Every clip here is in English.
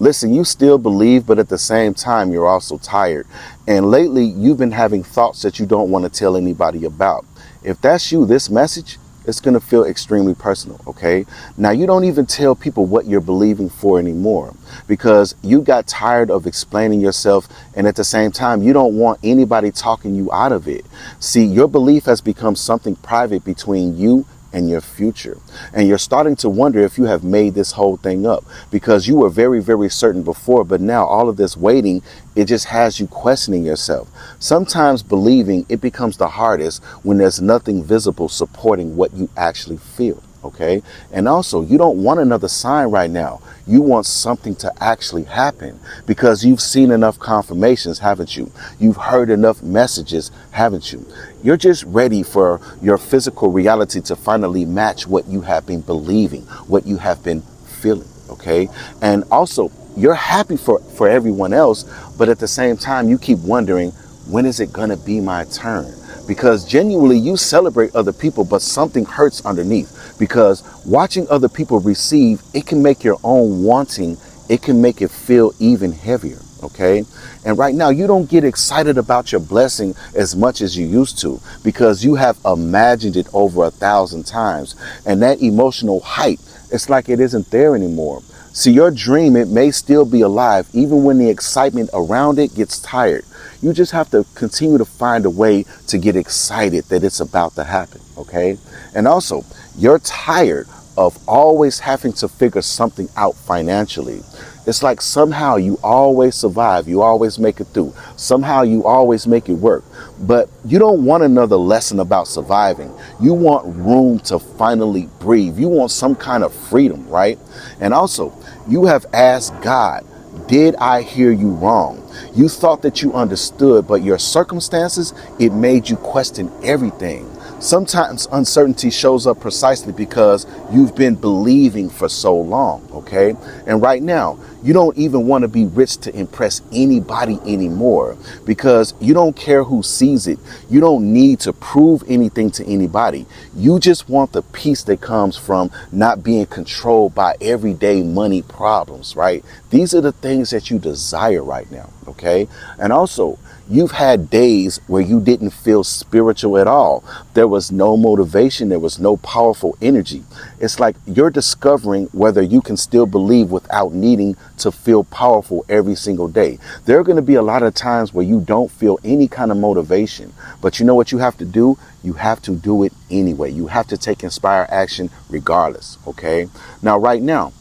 Listen, you still believe, but at the same time, you're also tired. And lately, you've been having thoughts that you don't want to tell anybody about. If that's you, this message, it's going to feel extremely personal, okay? Now, you don't even tell people what you're believing for anymore because you got tired of explaining yourself, and at the same time, you don't want anybody talking you out of it. See, your belief has become something private between you and your future. And you're starting to wonder if you have made this whole thing up because you were very, very certain before, but now all of this waiting, it just has you questioning yourself. Sometimes believing, it becomes the hardest when there's nothing visible supporting what you actually feel. Okay. And also, you don't want another sign right now. You want something to actually happen because you've seen enough confirmations, haven't you? You've heard enough messages, haven't you? You're just ready for your physical reality to finally match what you have been believing, what you have been feeling. Okay. And also, you're happy for everyone else, but at the same time, you keep wondering, when is it going to be my turn? Because genuinely you celebrate other people, but something hurts underneath because watching other people receive, it can make your own wanting, it can make it feel even heavier. Okay. And right now you don't get excited about your blessing as much as you used to because you have imagined it over 1,000 times. And that emotional height, it's like it isn't there anymore. See, your dream, it may still be alive even when the excitement around it gets tired. You just have to continue to find a way to get excited that it's about to happen, okay? And also, you're tired of always having to figure something out financially. It's like somehow you always survive, you always make it through. Somehow you always make it work. But you don't want another lesson about surviving. You want room to finally breathe. You want some kind of freedom, right? And also, you have asked God, did I hear you wrong? You thought that you understood, but your circumstances, it made you question everything. Sometimes uncertainty shows up precisely because you've been believing for so long, okay? And right now, you don't even want to be rich to impress anybody anymore because you don't care who sees it. You don't need to prove anything to anybody. You just want the peace that comes from not being controlled by everyday money problems, right? These are the things that you desire right now, okay? And also, you've had days where you didn't feel spiritual at all. There was no motivation. There was no powerful energy. It's like you're discovering whether you can still believe without needing to feel powerful every single day. There are going to be a lot of times where you don't feel any kind of motivation. But you know what you have to do? You have to do it anyway. You have to take inspired action regardless. Okay. Now, right now,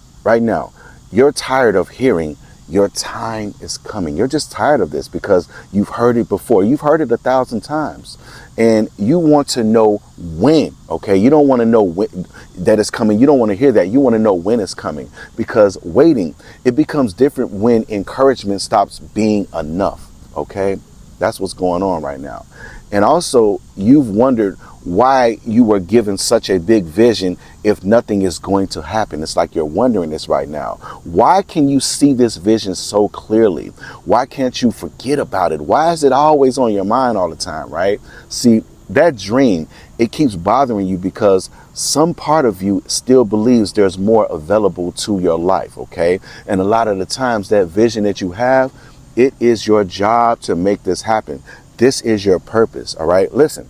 you're tired of hearing your time is coming. You're just tired of this because you've heard it before. You've heard it 1,000 times and you want to know when, okay? You don't want to know when that it's coming. You don't want to hear that. You want to know when it's coming because waiting, it becomes different when encouragement stops being enough, okay? That's what's going on right now. And also you've wondered why you were given such a big vision if nothing is going to happen. It's like you're wondering this right now. Why can you see this vision so clearly? Why can't you forget about it? Why is it always on your mind all the time, right? See, that dream, it keeps bothering you because some part of you still believes there's more available to your life, okay? And a lot of the times that vision that you have, it is your job to make this happen. This is your purpose, all right? Listen.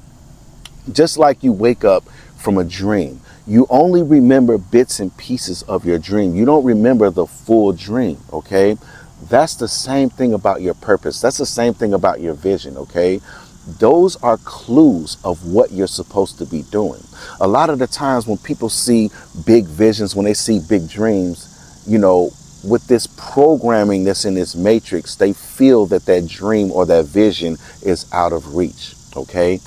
Just like you wake up from a dream, you only remember bits and pieces of your dream. You don't remember the full dream, okay? That's the same thing about your purpose. That's the same thing about your vision, okay? Those are clues of what you're supposed to be doing. A lot of the times when people see big visions, when they see big dreams, you know, with this programming that's in this matrix, they feel that that dream or that vision is out of reach, okay?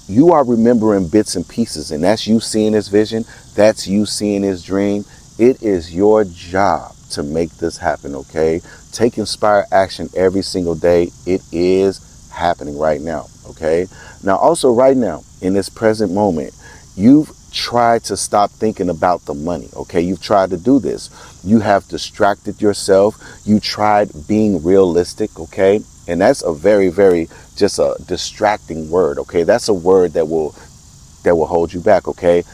You are remembering bits and pieces, and that's you seeing this vision. That's you seeing this dream. It is your job to make this happen, okay? Take inspired action every single day. It is happening right now, okay? Now, also right now, in this present moment, you've tried to stop thinking about the money, okay? You've tried to do this. You have distracted yourself. You tried being realistic, okay? And that's a very, very just a distracting word, okay? That's a word that will hold you back, okay?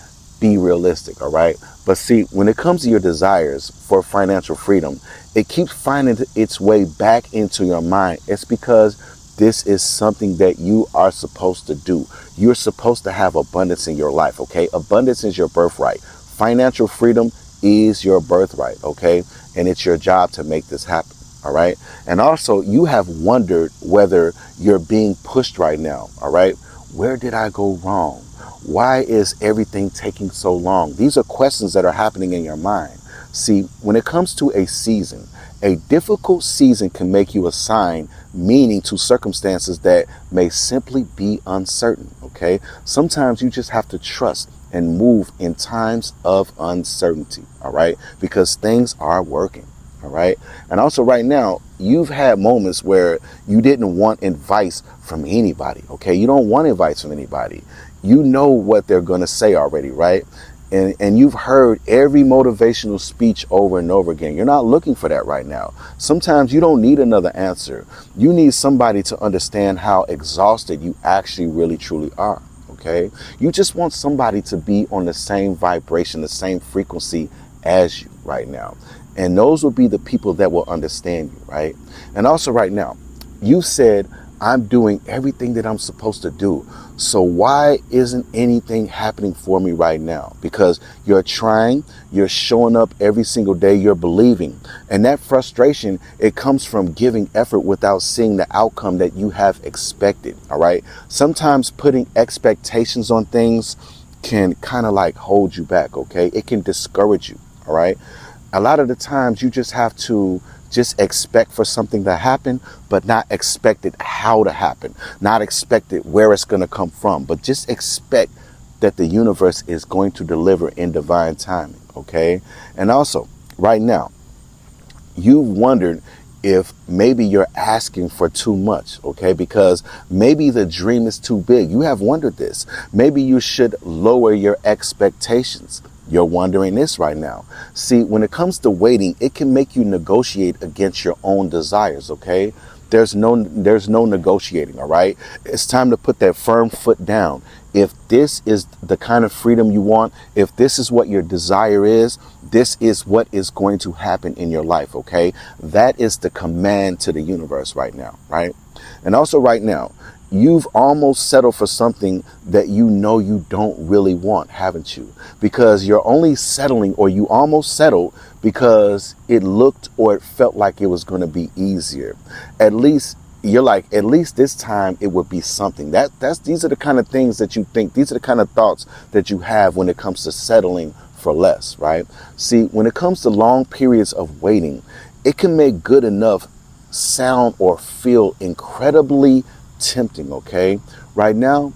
Be realistic, all right? But see, when it comes to your desires for financial freedom, it keeps finding its way back into your mind. It's because this is something that you are supposed to do. You're supposed to have abundance in your life, okay? Abundance is your birthright. Financial freedom is your birthright, okay? And it's your job to make this happen, all right? And also, you have wondered whether you're being pushed right now, all right? Where did I go wrong? Why is everything taking so long? These are questions that are happening in your mind. See, when it comes to a season, a difficult season can make you assign meaning to circumstances that may simply be uncertain, okay? Sometimes you just have to trust and move in times of uncertainty, all right? Because things are working, all right? And also right now, you've had moments where you didn't want advice from anybody, okay? You don't want advice from anybody. You know what they're going to say already, right? And you've heard every motivational speech over and over again. You're not looking for that right now. Sometimes you don't need another answer. You need somebody to understand how exhausted you actually really truly are, okay? You just want somebody to be on the same vibration, the same frequency as you right now. And those will be the people that will understand you, right? And also right now, you said, I'm doing everything that I'm supposed to do. So why isn't anything happening for me right now? Because you're trying, you're showing up every single day, you're believing. And that frustration, it comes from giving effort without seeing the outcome that you have expected, all right? Sometimes putting expectations on things can kind of like hold you back, okay? It can discourage you, all right? A lot of the times you just have to just expect for something to happen, but not expect it how to happen, not expect it where it's going to come from, but just expect that the universe is going to deliver in divine timing, okay? And also, right now, you've wondered if maybe you're asking for too much, okay? Because maybe the dream is too big. You have wondered this. Maybe you should lower your expectations. You're wondering this right now. See, when it comes to waiting, it can make you negotiate against your own desires, okay? There's no negotiating, all right? It's time to put that firm foot down. If this is the kind of freedom you want, if this is what your desire is, this is what is going to happen in your life, okay? That is the command to the universe right now, right? And also right now, you've almost settled for something that you know you don't really want, haven't you? Because you're only settling, or you almost settled because it looked or it felt like it was going to be easier. At least you're like, at least this time it would be something. These are the kind of things that you think. These are the kind of thoughts that you have when it comes to settling for less, right? See, when it comes to long periods of waiting, it can make good enough sound or feel incredibly tempting, okay? Right now,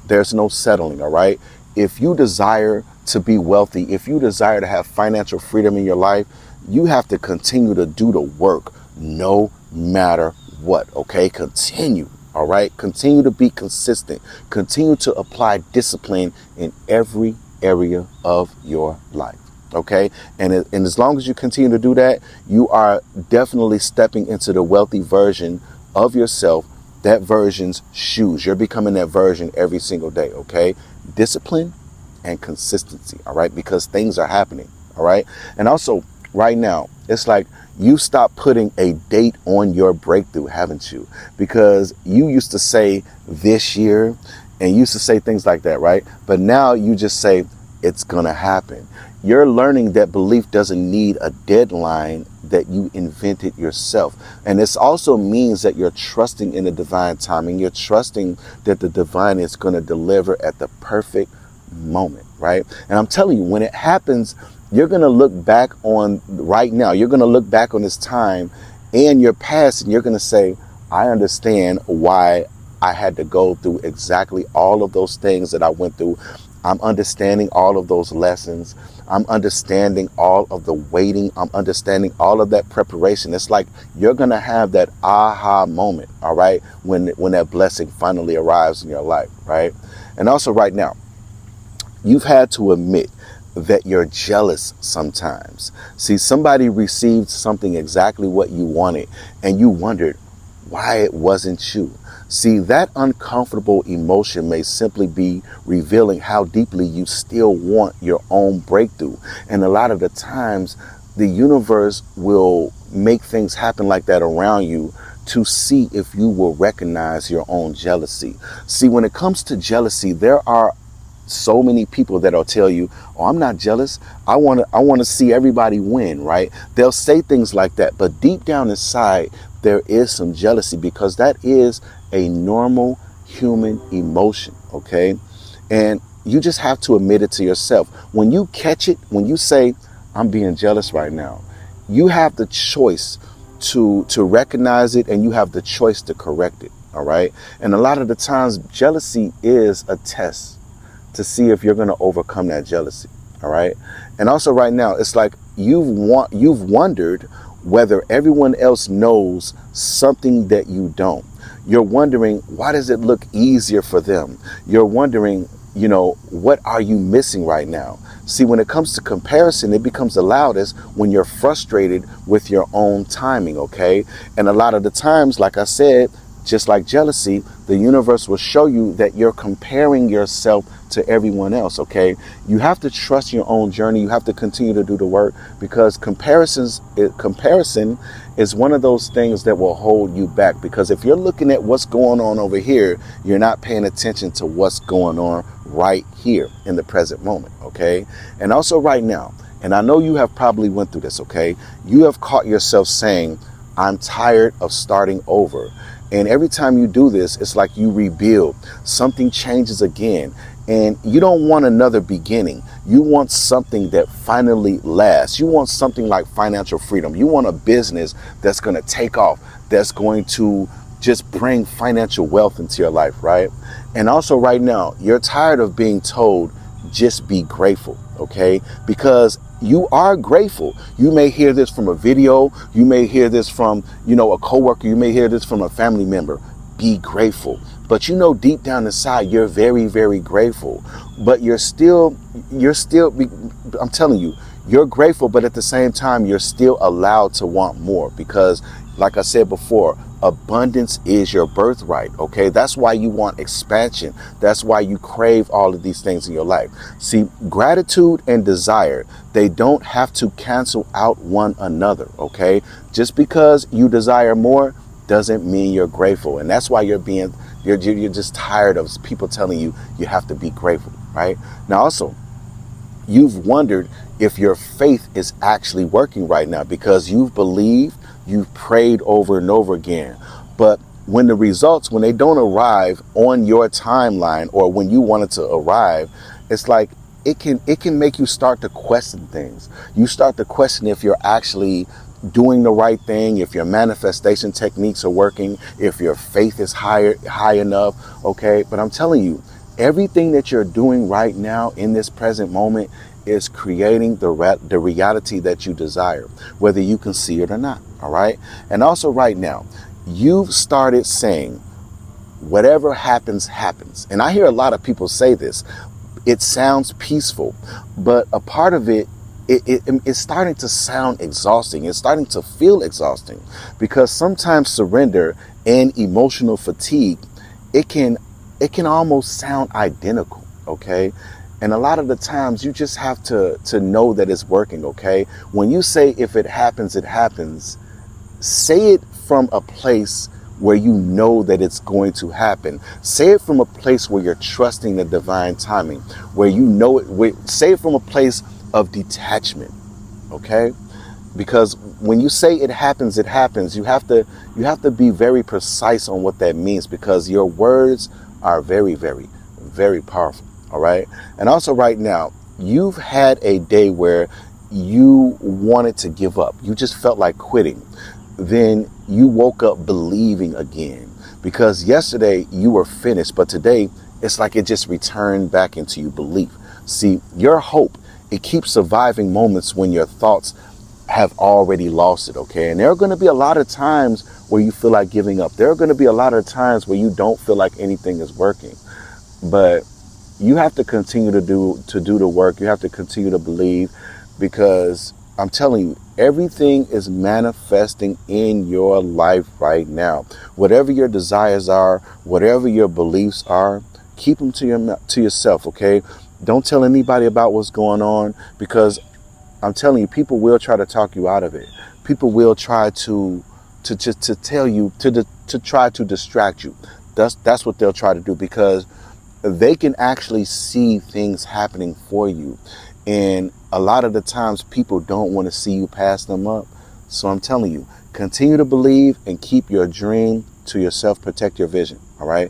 there's no settling, all right? If you desire to be wealthy, if you desire to have financial freedom in your life, you have to continue to do the work no matter what, okay? Continue, all right? Continue to be consistent. Continue to apply discipline in every area of your life, okay? And as long as you continue to do that, you are definitely stepping into the wealthy version of yourself, that version's shoes. You're becoming that version every single day, okay? Discipline and consistency, all right? Because things are happening, all right? And also, right now, it's like you stopped putting a date on your breakthrough, haven't you? Because you used to say this year, and you used to say things like that, right? But now you just say it's gonna happen. You're learning that belief doesn't need a deadline that you invented yourself. And this also means that you're trusting in the divine timing. You're trusting that the divine is going to deliver at the perfect moment, right? And I'm telling you, when it happens, you're going to look back on right now. You're going to look back on this time and your past, and you're going to say, I understand why I had to go through exactly all of those things that I went through. I'm understanding all of those lessons. I'm understanding all of the waiting. I'm understanding all of that preparation. It's like you're going to have that aha moment, all right, when that blessing finally arrives in your life, right? And also right now, you've had to admit that you're jealous sometimes. See, somebody received something exactly what you wanted, and you wondered why it wasn't you. See, that uncomfortable emotion may simply be revealing how deeply you still want your own breakthrough. And a lot of the times, the universe will make things happen like that around you to see if you will recognize your own jealousy. See, when it comes to jealousy, there are so many people that'll tell you, "Oh, I'm not jealous. I want to see everybody win," right? They'll say things like that, but deep down inside, there is some jealousy because that is a normal human emotion, okay? And you just have to admit it to yourself. When you catch it, when you say, "I'm being jealous right now," you have the choice to recognize it, and you have the choice to correct it, all right? And a lot of the times, jealousy is a test to see if you're going to overcome that jealousy, all right? And also right now, it's like you've wondered whether everyone else knows something that you don't. You're wondering, why does it look easier for them? You're wondering, what are you missing right now? See, when it comes to comparison, it becomes the loudest when you're frustrated with your own timing, okay? And a lot of the times, like I said, just like jealousy, the universe will show you that you're comparing yourself to everyone else, okay? You have to trust your own journey. You have to continue to do the work, because comparison is one of those things that will hold you back. Because if you're looking at what's going on over here, you're not paying attention to what's going on right here in the present moment, okay? And also right now, and I know you have probably went through this, okay? You have caught yourself saying, "I'm tired of starting over." And every time you do this, it's like you rebuild. Something changes again. And you don't want another beginning. You want something that finally lasts. You want something like financial freedom. You want a business that's going to take off, that's going to just bring financial wealth into your life, right? And also right now, you're tired of being told, just be grateful, okay? Because you are grateful. You may hear this from a video. You may hear this from, a coworker. You may hear this from a family member. Be grateful. But deep down inside, you're very, very grateful. But you're still, I'm telling you, you're grateful, but at the same time, you're still allowed to want more because, like I said before, abundance is your birthright, okay? That's why you want expansion. That's why you crave all of these things in your life. See, gratitude and desire, they don't have to cancel out one another, okay? Just because you desire more doesn't mean you're grateful. And that's why you're just tired of people telling you you have to be grateful, right? Now, also, you've wondered if your faith is actually working right now because you've believed, you've prayed over and over again. But when the results, when they don't arrive on your timeline or when you want it to arrive, it's like it can make you start to question things. You start to question if you're actually doing the right thing, if your manifestation techniques are working, if your faith is high enough, okay? But I'm telling you, everything that you're doing right now in this present moment is creating the reality that you desire, whether you can see it or not, all right? And also right now, you've started saying, whatever happens, happens. And I hear a lot of people say this. It sounds peaceful, but a part of it's starting to sound exhausting. It's starting to feel exhausting because sometimes surrender and emotional fatigue, it can almost sound identical, okay? And a lot of the times you just have to know that it's working, okay? When you say, if it happens, it happens, say it from a place where you know that it's going to happen. Say it from a place where you're trusting the divine timing, where you know it. Say it from a place of detachment, okay? Because when you say it happens, you have to be very precise on what that means, because your words are very, very, very powerful, all right? And also right now, you've had a day where you wanted to give up. You just felt like quitting. Then you woke up believing again, because yesterday you were finished, but today it's like it just returned back into you belief. See, your hope, it keeps surviving moments when your thoughts have already lost it, okay? And there are going to be a lot of times where you feel like giving up. There are going to be a lot of times where you don't feel like anything is working. But you have to continue to do the work. You have to continue to believe, because I'm telling you, everything is manifesting in your life right now. Whatever your desires are, whatever your beliefs are, keep them to yourself, okay? Don't tell anybody about what's going on, because I'm telling you, people will try to talk you out of it. People will try to tell you to try to distract you. That's what they'll try to do, because they can actually see things happening for you. And a lot of the times people don't want to see you pass them up. So I'm telling you, continue to believe and keep your dream to yourself. Protect your vision. All right.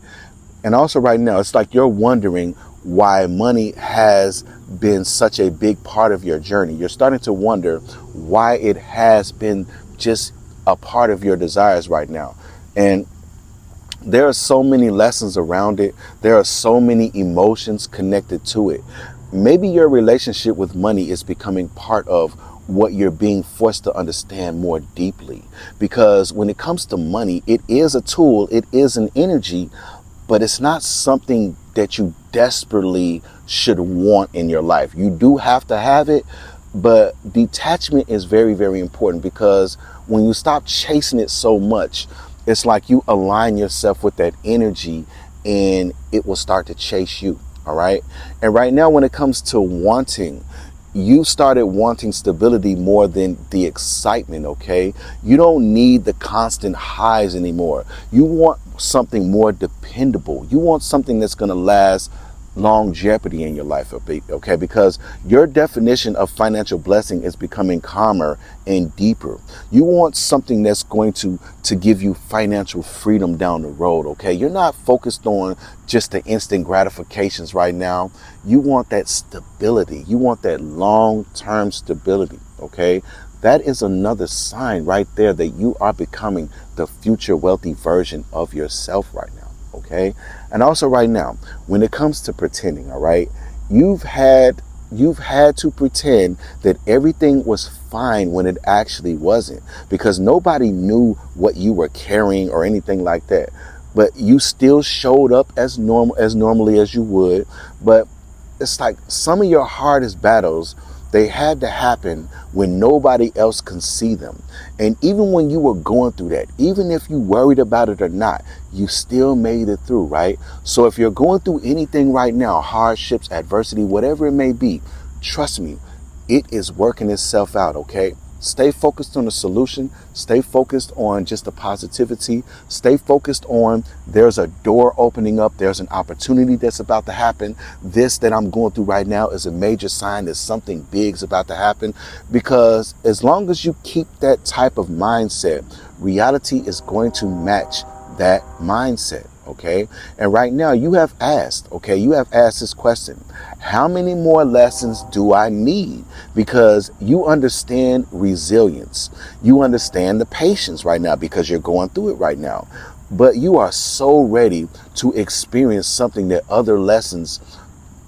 And also right now, it's like you're wondering why money has been such a big part of your journey. You're starting to wonder why it has been just a part of your desires right now. And there are so many lessons around it. There are so many emotions connected to it. Maybe your relationship with money is becoming part of what you're being forced to understand more deeply. Because when it comes to money, it is a tool, it is an energy, but it's not something that you desperately should want in your life. You do have to have it, but detachment is very, very important, because when you stop chasing it so much, it's like you align yourself with that energy and it will start to chase you. All right. And right now, when it comes to wanting, you started wanting stability more than the excitement. OK, you don't need the constant highs anymore. You want something more dependable. You want something that's going to last longevity in your life. OK, because your definition of financial blessing is becoming calmer and deeper. You want something that's going to give you financial freedom down the road. OK, you're not focused on just the instant gratifications right now. You want that stability. You want that long-term stability. OK, that is another sign right there that you are becoming the future wealthy version of yourself right now. Okay. And also right now, when it comes to pretending, all right, you've had to pretend that everything was fine when it actually wasn't, because nobody knew what you were carrying or anything like that. But you still showed up as normally as you would. But it's like some of your hardest battles, they had to happen when nobody else can see them. And even when you were going through that, even if you worried about it or not, you still made it through, right? So if you're going through anything right now, hardships, adversity, whatever it may be, trust me, it is working itself out, okay? Stay focused on the solution. Stay focused on just the positivity. Stay focused on there's a door opening up. There's an opportunity that's about to happen. This that I'm going through right now is a major sign that something big is about to happen. Because as long as you keep that type of mindset, reality is going to match that mindset. Okay. And right now you have asked this question. How many more lessons do I need? Because you understand resilience. You understand the patience right now because you're going through it right now. But you are so ready to experience something that other lessons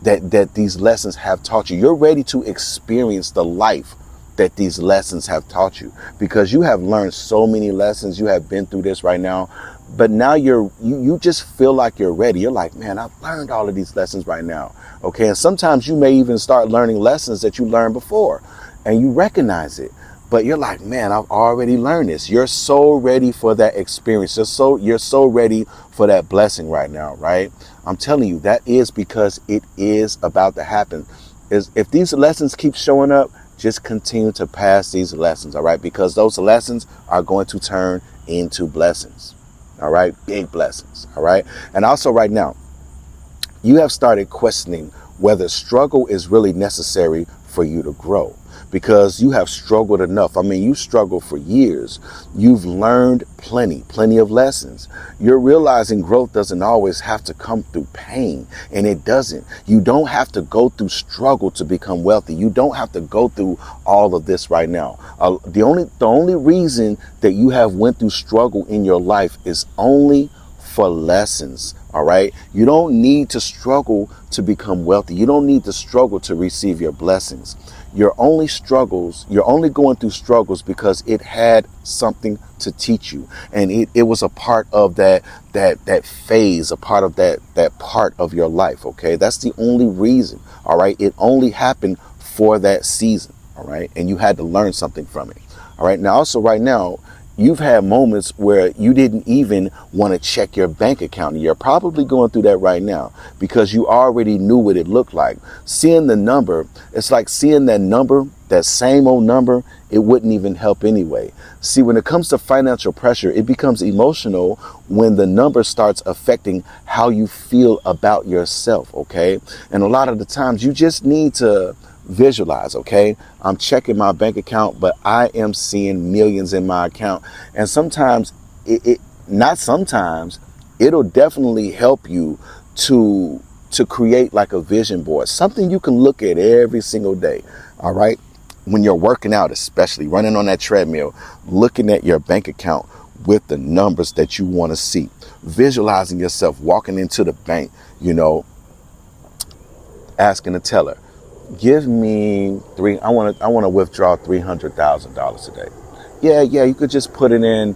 that these lessons have taught you. You're ready to experience the life that these lessons have taught you, because you have learned so many lessons. You have been through this right now. But now you just feel like you're ready. You're like, man, I've learned all of these lessons right now. Okay. And sometimes you may even start learning lessons that you learned before and you recognize it. But you're like, man, I've already learned this. You're so ready for that experience. You're so ready for that blessing right now. Right. I'm telling you, that is because it is about to happen. If these lessons keep showing up, just continue to pass these lessons. All right. Because those lessons are going to turn into blessings. All right. Big blessings. All right. And also right now, you have started questioning whether struggle is really necessary for you to grow, because you have struggled enough. I mean, you struggled for years. You've learned plenty of lessons. You're realizing growth doesn't always have to come through pain, and it doesn't. You don't have to go through struggle to become wealthy. You don't have to go through all of this right now. The only reason that you have went through struggle in your life is only for lessons. All right. You don't need to struggle to become wealthy. You don't need to struggle to receive your blessings. You're only going through struggles because it had something to teach you. And it was a part of that phase, a part of that part of your life. OK, that's the only reason. All right. It only happened for that season. all right? And you had to learn something from it, all right? Now, also right now, you've had moments where you didn't even want to check your bank account. And you're probably going through that right now because you already knew what it looked like. Seeing the number, it's like seeing that number, that same old number, it wouldn't even help anyway. See, when it comes to financial pressure, it becomes emotional when the number starts affecting how you feel about yourself, okay? And a lot of the times you just need to visualize, okay? I'm checking my bank account, but I am seeing millions in my account. And sometimes not sometimes, it'll definitely help you to create like a vision board, something you can look at every single day, all right? When you're working out, especially running on that treadmill, looking at your bank account with the numbers that you want to see, visualizing yourself walking into the bank, asking the teller, give me I want to withdraw $300,000 today. Yeah, you could just put it in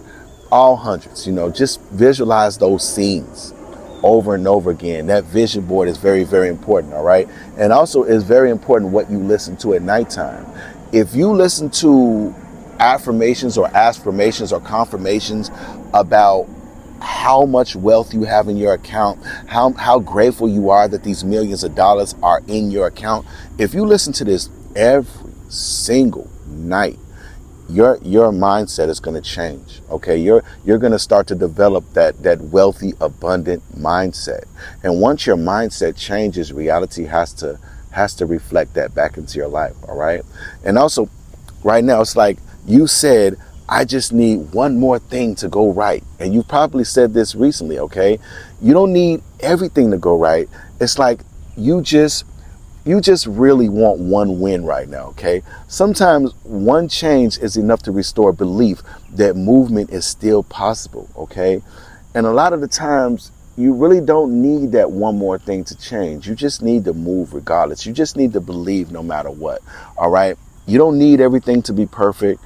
all hundreds, just visualize those scenes over and over again. That vision board is very, very important, all right? And also it's very important what you listen to at nighttime. If you listen to affirmations or aspirations or confirmations about how much wealth you have in your account, how grateful you are that these millions of dollars are in your account, if you listen to this every single night, your mindset is going to change. Okay, you're going to start to develop that wealthy, abundant mindset. And once your mindset changes, reality has to reflect that back into your life. All right. And also right now, it's like you said, I just need one more thing to go right. And you probably said this recently. Okay. You don't need everything to go right. It's like you just really want one win right now, okay? Sometimes one change is enough to restore belief that movement is still possible, okay? And a lot of the times, you really don't need that one more thing to change. You just need to move regardless. You just need to believe no matter what, all right? You don't need everything to be perfect.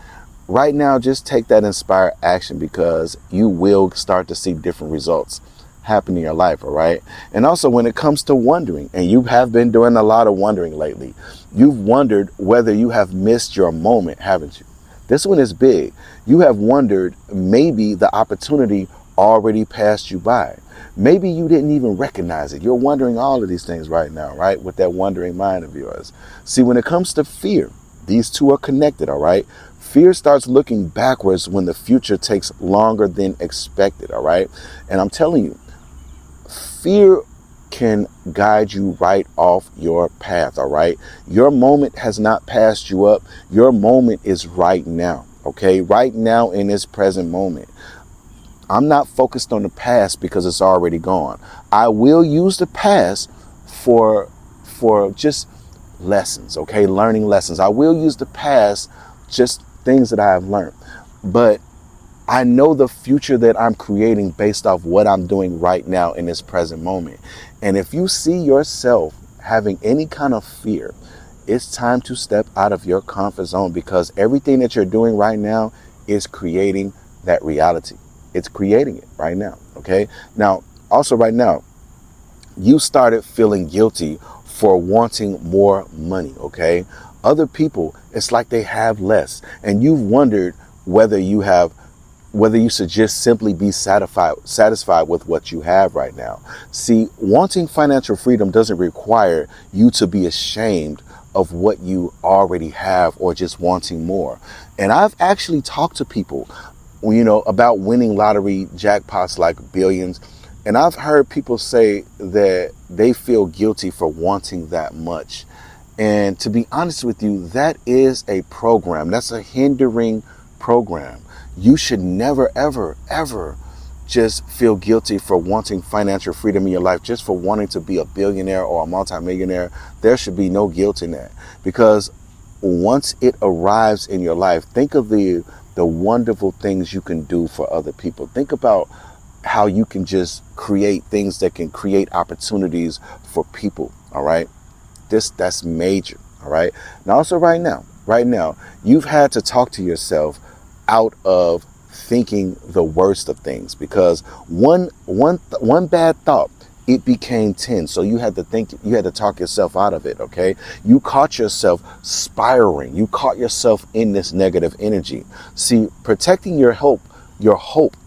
Right now, just take that inspired action because you will start to see different results happen in your life, all right? And also when it comes to wondering, and you have been doing a lot of wondering lately, you've wondered whether you have missed your moment, haven't you? This one is big. You have wondered maybe the opportunity already passed you by. Maybe you didn't even recognize it. You're wondering all of these things right now, right? With that wondering mind of yours. See, when it comes to fear, these two are connected, all right? Fear starts looking backwards when the future takes longer than expected, all right? And I'm telling you, fear can guide you right off your path, all right? Your moment has not passed you up. Your moment is right now, okay? Right now in this present moment. I'm not focused on the past because it's already gone. I will use the past for just lessons, okay? Learning lessons. I will use the past, just things that I have learned. But I know the future that I'm creating based off what I'm doing right now in this present moment. And if you see yourself having any kind of fear, it's time to step out of your comfort zone because everything that you're doing right now is creating that reality. It's creating it right now. Okay. Now, also right now, you started feeling guilty for wanting more money. Okay. Other people, it's like they have less. And you've wondered whether you should just simply be satisfied with what you have right now. See, wanting financial freedom doesn't require you to be ashamed of what you already have or just wanting more. And I've actually talked to people, about winning lottery jackpots like billions. And I've heard people say that they feel guilty for wanting that much. And to be honest with you, that is a program. That's a hindering program. You should never, ever, ever just feel guilty for wanting financial freedom in your life, just for wanting to be a billionaire or a multimillionaire. There should be no guilt in that because once it arrives in your life, think of the wonderful things you can do for other people. Think about how you can just create things that can create opportunities for people. All right. That's major. All right. Now, also right now, you've had to talk to yourself out of thinking the worst of things because one bad thought it became 10. So you had to think, you had to talk yourself out of it. Okay. You caught yourself spiraling. You caught yourself in this negative energy. See, protecting your hope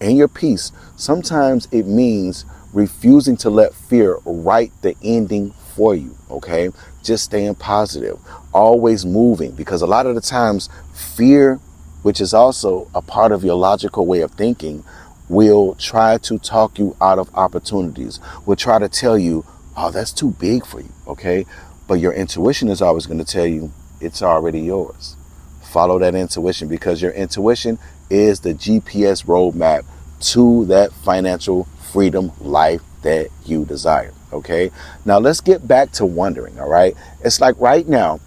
and your peace, sometimes it means refusing to let fear write the ending for you. Okay. Just staying positive, always moving, because a lot of the times fear, which is also a part of your logical way of thinking, will try to talk you out of opportunities, will try to tell you, oh, that's too big for you. Okay. But your intuition is always going to tell you it's already yours. Follow that intuition, because your intuition is the GPS roadmap to that financial freedom life that you desire. Okay. Now let's get back to wondering. All right. It's like right now,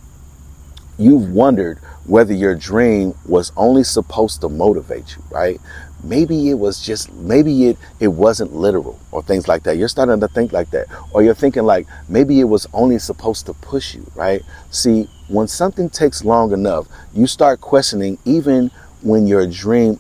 you've wondered whether your dream was only supposed to motivate you, right? Maybe it was just, maybe it wasn't literal or things like that. You're starting to think like that. Or you're thinking like, maybe it was only supposed to push you, right? See, when something takes long enough, you start questioning even when your dream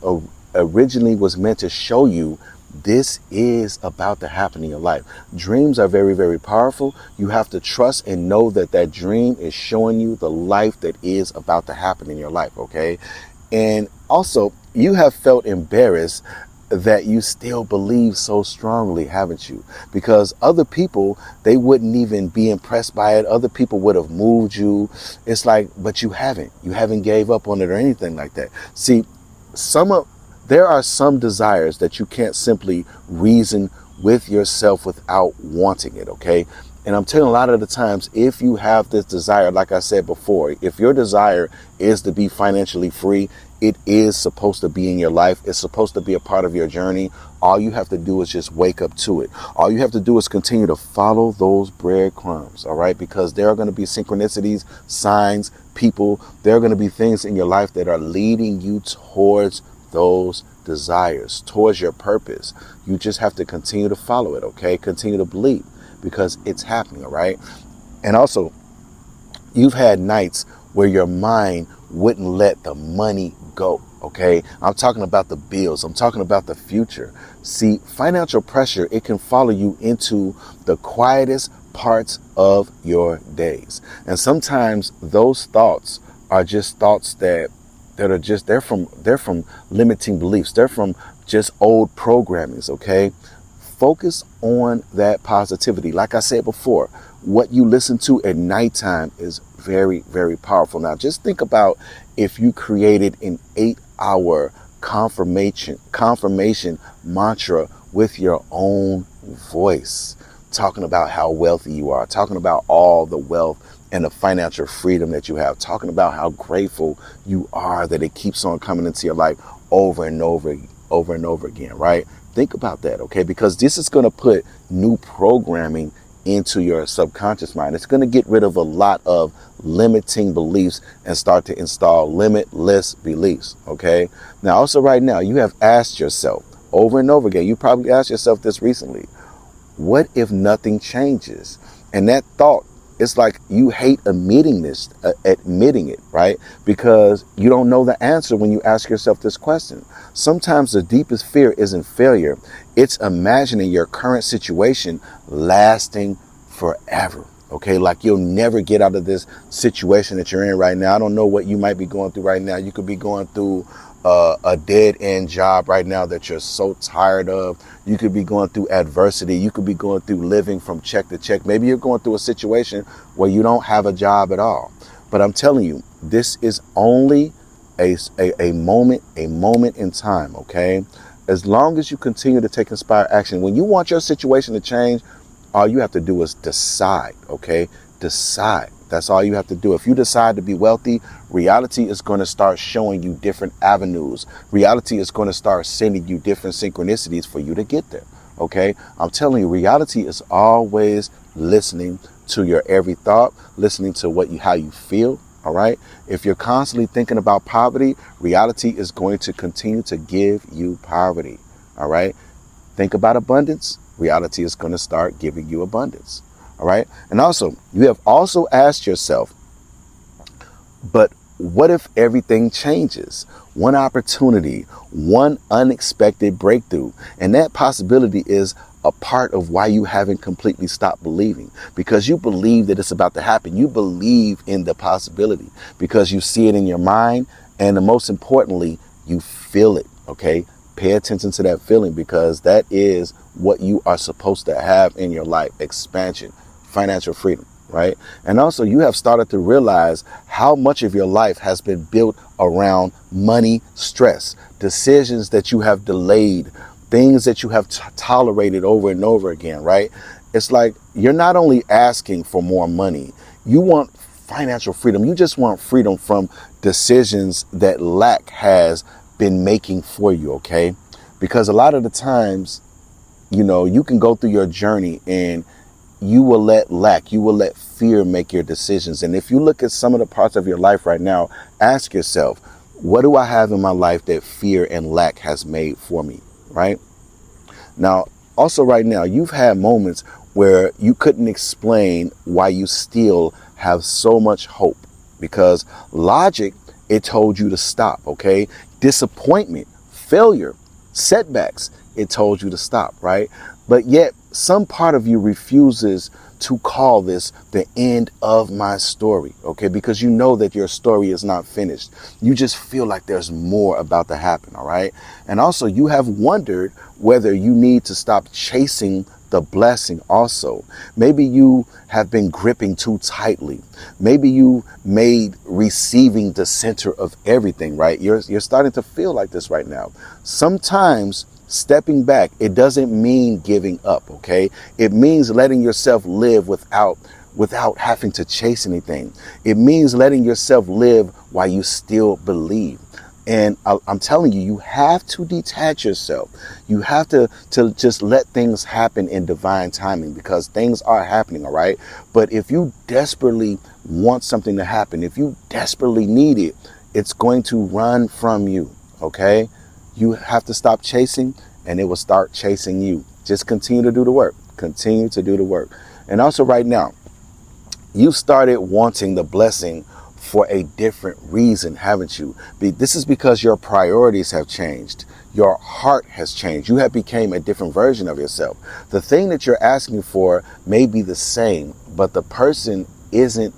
originally was meant to show you this is about to happen in your life. Dreams are very, very powerful. You have to trust and know that that dream is showing you the life that is about to happen in your life. Okay. And also, you have felt embarrassed that you still believe so strongly, haven't you? Because other people, they wouldn't even be impressed by it. Other people would have moved you. It's like, but you haven't gave up on it or anything like that. See, there are some desires that you can't simply reason with yourself without wanting it, okay? And I'm telling you, a lot of the times, if you have this desire, like I said before, if your desire is to be financially free, it is supposed to be in your life. It's supposed to be a part of your journey. All you have to do is just wake up to it. All you have to do is continue to follow those breadcrumbs, all right? Because there are going to be synchronicities, signs, people. There are going to be things in your life that are leading you towards those desires, towards your purpose. You just have to continue to follow it, okay? Continue to believe, because it's happening, all right? And also, you've had nights where your mind wouldn't let the money go, okay? I'm talking about the bills. I'm talking about the future. See, financial pressure, it can follow you into the quietest parts of your days. And sometimes those thoughts are just thoughts that are just, they're from limiting beliefs. They're from just old programmings, okay? Focus on that positivity. Like I said before, what you listen to at nighttime is very, very powerful. Now, just think about if you created an 8-hour confirmation mantra with your own voice, talking about how wealthy you are, talking about all the wealth and the financial freedom that you have, talking about how grateful you are that it keeps on coming into your life over and over again, right? Think about that, okay? Because this is going to put new programming into your subconscious mind. It's going to get rid of a lot of limiting beliefs and start to install limitless beliefs, okay? Now, also right now, you have asked yourself over and over again, you probably asked yourself this recently, what if nothing changes? And that thought, it's like you hate admitting it, right? Because you don't know the answer when you ask yourself this question. Sometimes the deepest fear isn't failure. It's imagining your current situation lasting forever. Okay, like you'll never get out of this situation that you're in right now. I don't know what you might be going through right now. You could be going through a dead end job right now that you're so tired of. You could be going through adversity. You could be going through living from check to check. Maybe you're going through a situation where you don't have a job at all. But I'm telling you, this is only a moment in time, okay? As long as you continue to take inspired action, when you want your situation to change, all you have to do is decide, okay? Decide. That's all you have to do. If you decide to be wealthy, reality is going to start showing you different avenues. Reality is going to start sending you different synchronicities for you to get there, okay? I'm telling you, reality is always listening to your every thought, listening to how you feel, all right? If you're constantly thinking about poverty, reality is going to continue to give you poverty, all right? Think about abundance, reality is going to start giving you abundance. All right. And also, you have also asked yourself, but what if everything changes? One opportunity, one unexpected breakthrough. And that possibility is a part of why you haven't completely stopped believing, because you believe that it's about to happen. You believe in the possibility because you see it in your mind. And most importantly, you feel it. Okay. Pay attention to that feeling, because that is what you are supposed to have in your life: expansion, financial freedom. Right. And also, you have started to realize how much of your life has been built around money stress, decisions that you have delayed, things that you have tolerated over and over again. Right. It's like you're not only asking for more money, you want financial freedom. You just want freedom from decisions that lack has been making for you. Okay. Because a lot of the times, you can go through your journey and you will let lack, you will let fear make your decisions. And if you look at some of the parts of your life right now, ask yourself, what do I have in my life that fear and lack has made for me? Right now, also right now, you've had moments where you couldn't explain why you still have so much hope, because logic, it told you to stop. Okay. Disappointment, failure, setbacks, it told you to stop. Right. But yet some part of you refuses to call this the end of my story. Okay. Because you know that your story is not finished. You just feel like there's more about to happen. All right. And also, you have wondered whether you need to stop chasing the blessing also. Maybe you have been gripping too tightly. Maybe you made receiving the center of everything, right? You're starting to feel like this right now. Sometimes stepping back, it doesn't mean giving up, okay? It means letting yourself live without having to chase anything. It means letting yourself live while you still believe. And I'm telling you, you have to detach yourself. You have to just let things happen in divine timing, because things are happening, all right? But if you desperately want something to happen, if you desperately need it, it's going to run from you, okay? You have to stop chasing, and it will start chasing you. Just continue to do the work. Continue to do the work. And also right now, you started wanting the blessing for a different reason, haven't you? This is because your priorities have changed. Your heart has changed. You have become a different version of yourself. The thing that you're asking for may be the same, but the person isn't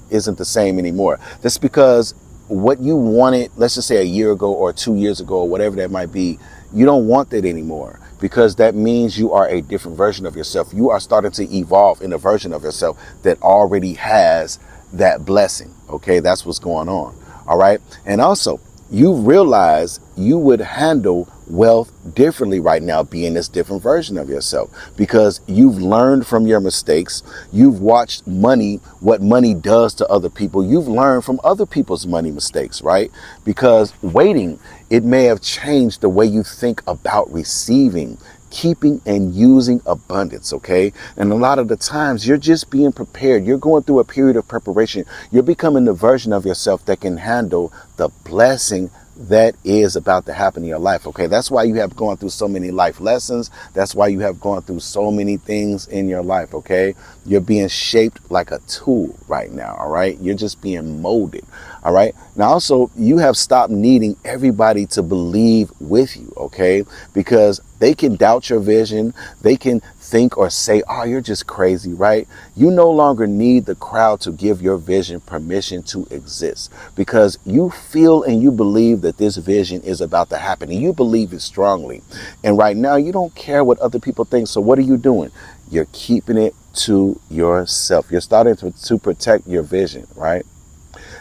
the same anymore. That's because what you wanted, let's just say a year ago or 2 years ago or whatever that might be, you don't want that anymore, because that means you are a different version of yourself. You are starting to evolve in a version of yourself that already has that blessing. Okay, that's what's going on. All right. And also, you realize you would handle wealth differently right now, being this different version of yourself, because you've learned from your mistakes. You've watched what money does to other people. You've learned from other people's money mistakes, right? Because waiting, it may have changed the way you think about receiving, keeping, and using abundance. Okay. And a lot of the times you're just being prepared. You're going through a period of preparation. You're becoming the version of yourself that can handle the blessing that is about to happen in your life. Okay. That's why you have gone through so many life lessons. That's why you have gone through so many things in your life. Okay. You're being shaped like a tool right now. All right. You're just being molded. All right. Now, also, you have stopped needing everybody to believe with you. Okay. Because they can doubt your vision. They can think or say, oh, you're just crazy, right? You no longer need the crowd to give your vision permission to exist, because you feel and you believe that this vision is about to happen, and you believe it strongly. And right now, you don't care what other people think. So what are you doing? You're keeping it to yourself. You're starting to protect your vision, right?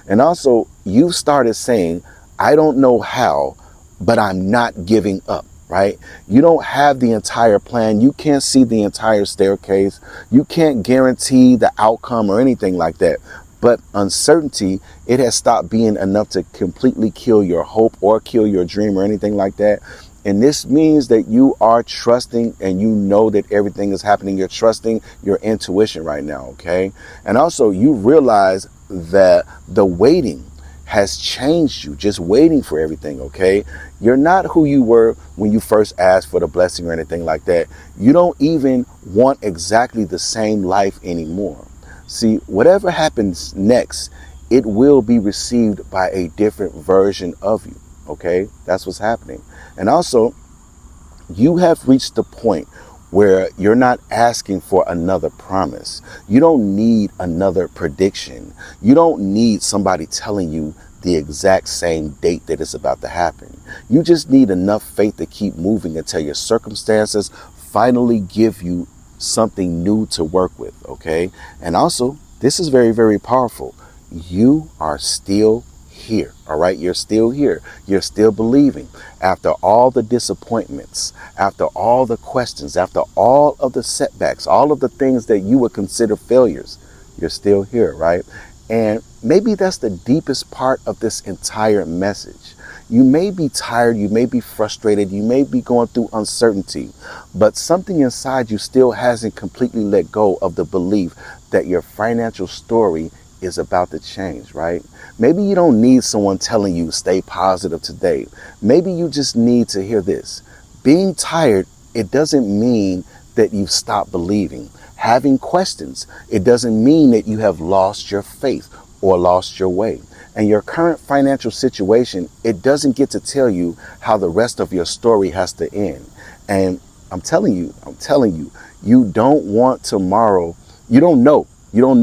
And also, you started saying, I don't know how, but I'm not giving up. Right? You don't have the entire plan. You can't see the entire staircase. You can't guarantee the outcome or anything like that. But uncertainty, it has stopped being enough to completely kill your hope or kill your dream or anything like that. And this means that you are trusting, and you know that everything is happening. You're trusting your intuition right now. Okay. And also, you realize that the waiting has changed you, just waiting for everything. Okay. You're not who you were when you first asked for the blessing or anything like that. You don't even want exactly the same life anymore. See, whatever happens next, it will be received by a different version of you. Okay, that's what's happening. And also, you have reached the point where you're not asking for another promise. You don't need another prediction. You don't need somebody telling you the exact same date that it's about to happen. You just need enough faith to keep moving until your circumstances finally give you something new to work with, okay? And also, this is very, very powerful. You are still here, all right? You're still here. You're still believing. After all the disappointments, after all the questions, after all of the setbacks, all of the things that you would consider failures, you're still here, right? And maybe that's the deepest part of this entire message. You may be tired, you may be frustrated, you may be going through uncertainty, but something inside you still hasn't completely let go of the belief that your financial story is about to change, right? Maybe you don't need someone telling you stay positive today. Maybe you just need to hear this. Being tired, it doesn't mean that you've stopped believing. Having questions, it doesn't mean that you have lost your faith or lost your way. And your current financial situation, it doesn't get to tell you how the rest of your story has to end. And I'm telling you, you don't want tomorrow. You don't know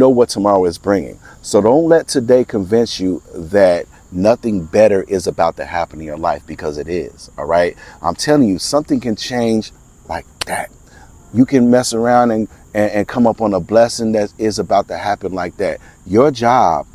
what tomorrow is bringing. So don't let today convince you that nothing better is about to happen in your life, because it is. All right. I'm telling you, something can change like that. You can mess around and come up on a blessing that is about to happen like that. Your job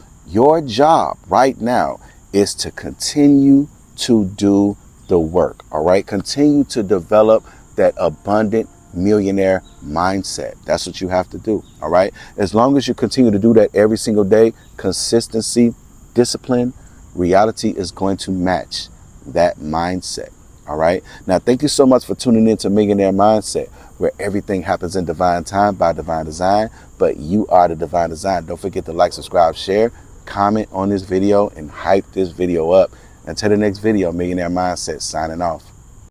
right now is to continue to do the work. All right. Continue to develop that abundant millionaire mindset. That's what you have to do. All right. As long as you continue to do that every single day, consistency, discipline, reality is going to match that mindset. All right. Now, thank you so much for tuning in to Millionaire Mindset, where everything happens in divine time by divine design, but you are the divine design. Don't forget to like, subscribe, share, comment on this video, and hype this video up. Until the next video, Millionaire Mindset signing off.